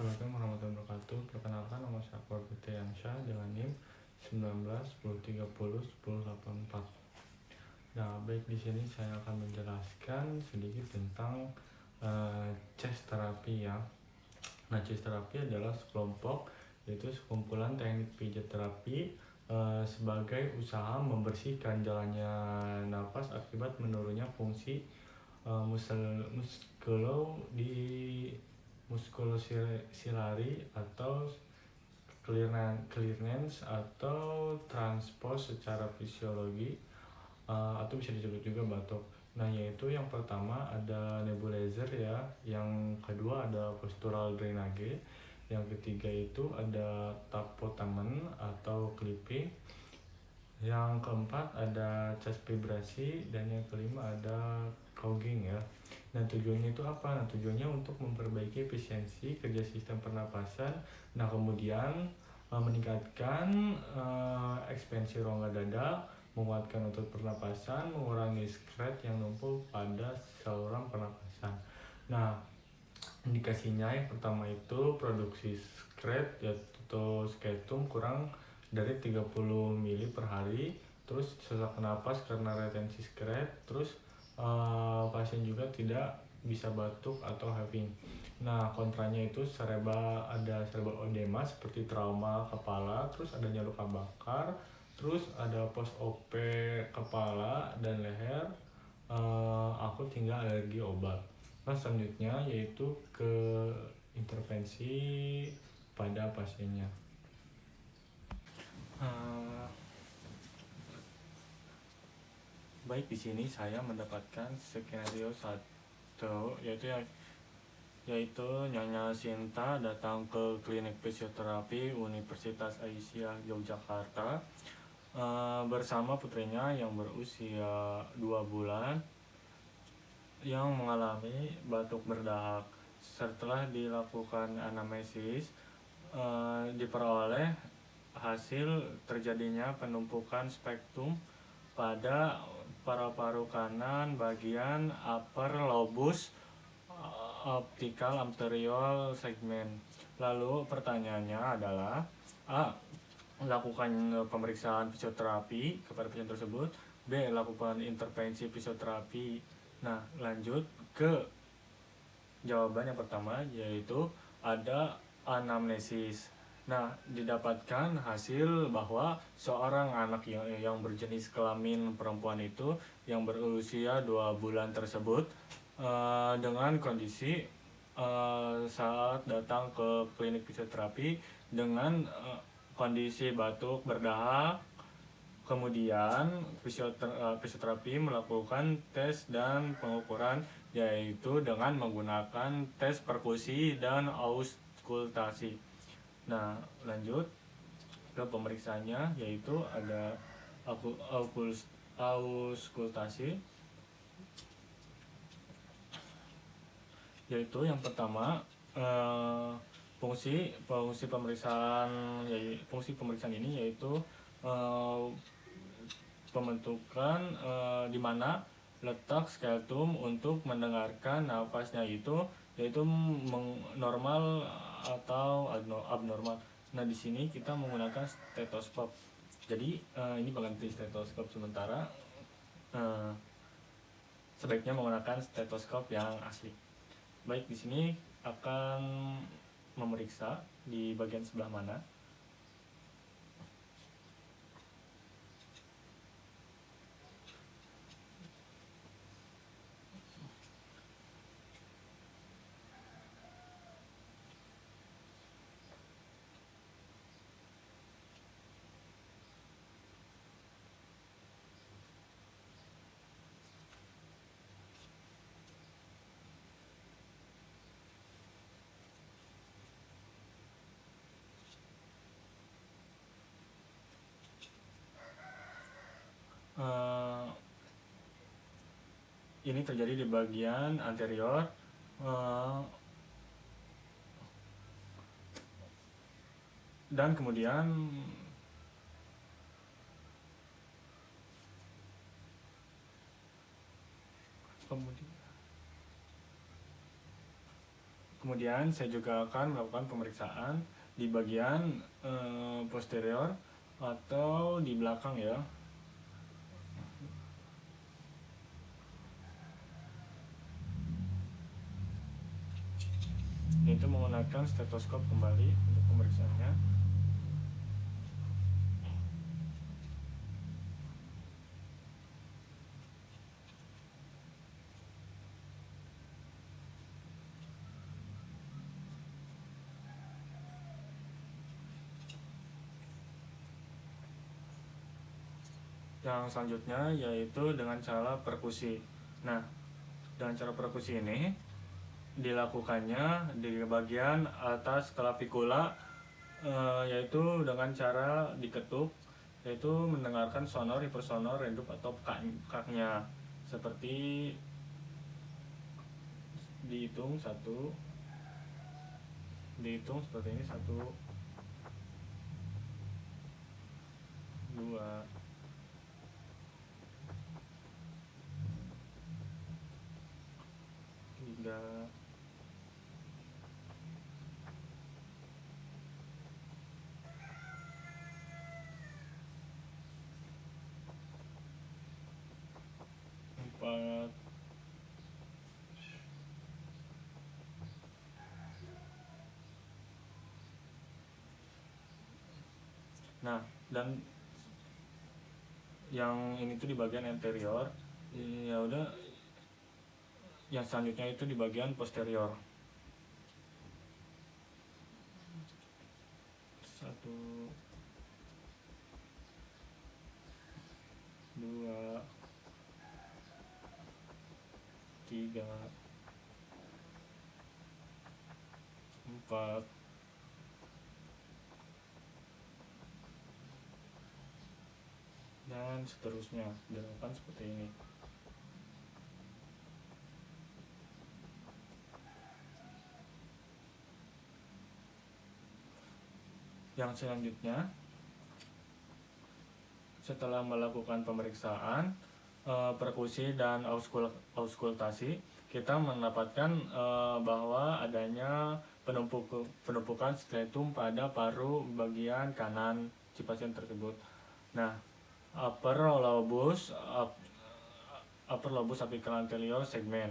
Assalamualaikum warahmatullahi wabarakatuh. Perkenalkan, nama saya Akbar Fitriansyah dengan NIM 19 10 30 10 84. Nah, baik, di sini saya akan menjelaskan sedikit tentang chest terapi ya. Nah, chest terapi adalah sekelompok, yaitu sekumpulan teknik pijat terapi sebagai usaha membersihkan jalannya nafas akibat menurunnya fungsi muskulosilari atau clearance atau transpose secara fisiologi, atau bisa disebut juga batuk. Nah, yaitu yang pertama ada nebulizer ya, yang kedua ada postural drainage, yang ketiga itu ada tapotamen atau clipping, yang keempat ada chest vibrasi, dan yang kelima ada clogging ya. Nah, tujuannya itu apa? Nah, tujuannya untuk memperbaiki efisiensi kerja sistem pernapasan. Nah, kemudian meningkatkan ekspansi rongga dada, menguatkan otot pernapasan, mengurangi sekret yang numpuk pada saluran pernapasan. Nah, indikasinya yang pertama itu produksi sekret yaitu skretum kurang dari 30 mili per hari, terus sesak napas karena retensi sekret, terus pasien juga tidak bisa batuk atau having. Nah, kontranya itu ada cerebral edema seperti trauma kepala, terus adanya luka bakar, terus ada post op kepala dan leher, akut hingga alergi obat. Nah, selanjutnya yaitu ke intervensi pada pasiennya. Baik, di sini saya mendapatkan skenario 1, yaitu Nyonya Sinta datang ke klinik fisioterapi Universitas Aisyah Yogyakarta bersama putrinya yang berusia 2 bulan yang mengalami batuk berdahak. Setelah dilakukan anamnesis, diperoleh hasil terjadinya penumpukan spektrum pada paru-paru kanan bagian upper lobus optical anterior segment. Lalu pertanyaannya adalah A. Lakukan pemeriksaan fisioterapi kepada pasien tersebut. B. Lakukan intervensi fisioterapi. Nah, lanjut ke jawaban yang pertama, yaitu ada anamnesis. Nah, didapatkan hasil bahwa seorang anak yang berjenis kelamin perempuan itu yang berusia 2 bulan tersebut dengan kondisi saat datang ke klinik fisioterapi dengan kondisi batuk berdahak. Kemudian fisioterapi melakukan tes dan pengukuran, yaitu dengan menggunakan tes perkusi dan auskultasi. Nah, lanjut ke pemeriksaannya, yaitu ada auskultasi, yaitu yang pertama fungsi pemeriksaan ini yaitu pembentukan di mana letak skeletum untuk mendengarkan nafasnya yaitu normal atau abnormal. Nah, di sini kita menggunakan stetoskop. Jadi ini pengganti stetoskop sementara. Sebaiknya menggunakan stetoskop yang asli. Baik, di sini akan memeriksa di bagian sebelah mana. Ini terjadi di bagian anterior, dan kemudian Kemudian saya juga akan melakukan pemeriksaan di bagian posterior atau di belakang ya. Itu menggunakan stetoskop kembali untuk pemeriksaannya. Yang selanjutnya yaitu dengan cara perkusi. Nah, dengan cara perkusi ini dilakukannya di bagian atas klavikula, yaitu dengan cara diketuk, yaitu mendengarkan sonor, hipersonor, redup atau pekaknya. Seperti dihitung seperti ini, 1, 2, 3, 4. Nah, dan yang ini tuh di bagian anterior. Ya udah, yang selanjutnya itu di bagian posterior. 1, 2, 3, 4, dan seterusnya. Dilakukan seperti ini. Yang selanjutnya, setelah melakukan pemeriksaan perkusi dan auskultasi, kita mendapatkan bahwa adanya penumpukan skletum pada paru bagian kanan si pasien tersebut. Nah, upper lobus apical anterior segmen.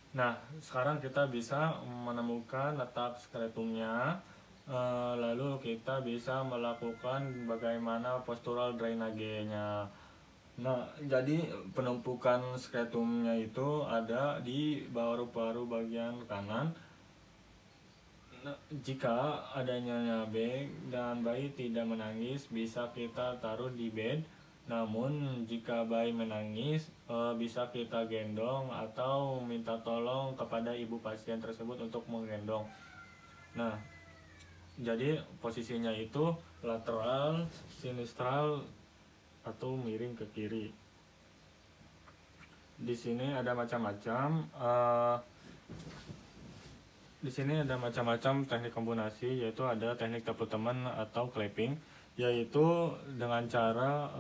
Nah, sekarang kita bisa menemukan letak skletumnya, lalu kita bisa melakukan bagaimana postural drainage-nya. Nah, jadi penumpukan skletumnya itu ada di paru bagian kanan. Nah, jika adanya nyabeng dan bayi tidak menangis, bisa kita taruh di bed. Namun jika bayi menangis, bisa kita gendong atau minta tolong kepada ibu pasien tersebut untuk menggendong. Nah, jadi posisinya itu lateral, sinistral, atau miring ke kiri. Di sini ada macam-macam. Di sini ada macam-macam teknik kombinasi, yaitu ada teknik tepuk teman atau clapping, yaitu dengan cara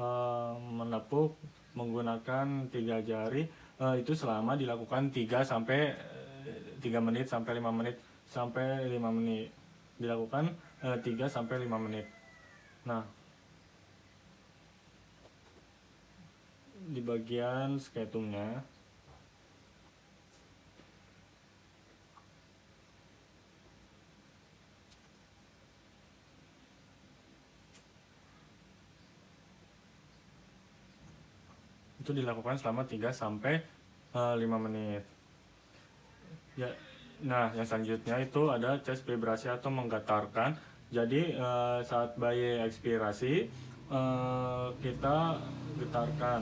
menepuk menggunakan 3 jari, itu selama dilakukan 3 menit sampai 5 menit dilakukan 3 sampai 5 menit. Nah, di bagian skletumnya itu dilakukan selama 3 sampai 5 menit. Ya, nah, yang selanjutnya itu ada chest vibrasi atau menggetarkan. Jadi saat bayi ekspirasi, kita getarkan.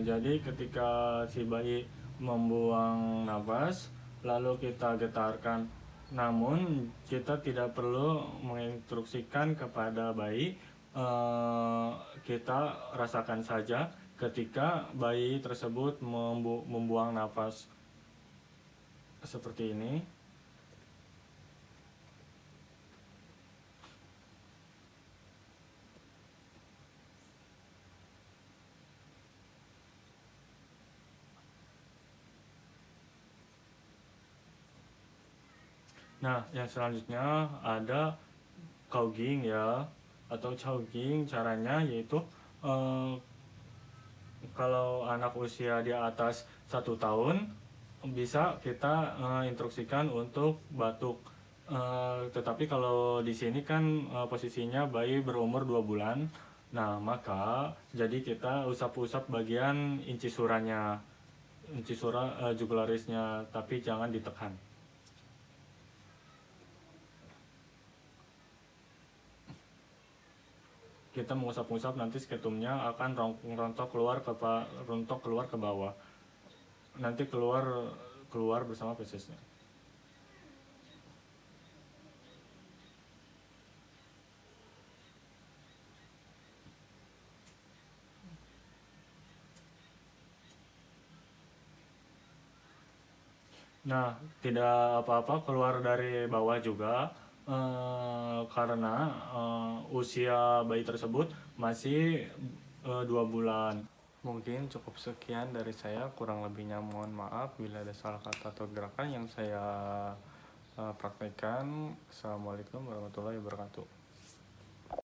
Jadi ketika si bayi membuang nafas, lalu kita getarkan. Namun kita tidak perlu menginstruksikan kepada bayi, kita rasakan saja ketika bayi tersebut membuang nafas seperti ini. Nah, yang selanjutnya ada Couging ya, atau choking. Caranya yaitu kalau anak usia di atas 1 tahun bisa kita instruksikan untuk batuk. Tetapi kalau di sini kan posisinya bayi berumur 2 bulan. Nah, maka jadi kita usap-usap bagian incisurannya, incisura jugularisnya, tapi jangan ditekan. Kita mengusap-usap, nanti sketumnya akan rontok keluar ke bawah. Nanti keluar bersama fesesnya. Nah, tidak apa-apa keluar dari bawah juga, karena usia bayi tersebut masih 2 bulan. Mungkin cukup sekian dari saya, kurang lebihnya mohon maaf bila ada salah kata atau gerakan yang saya praktekkan. Assalamualaikum warahmatullahi wabarakatuh.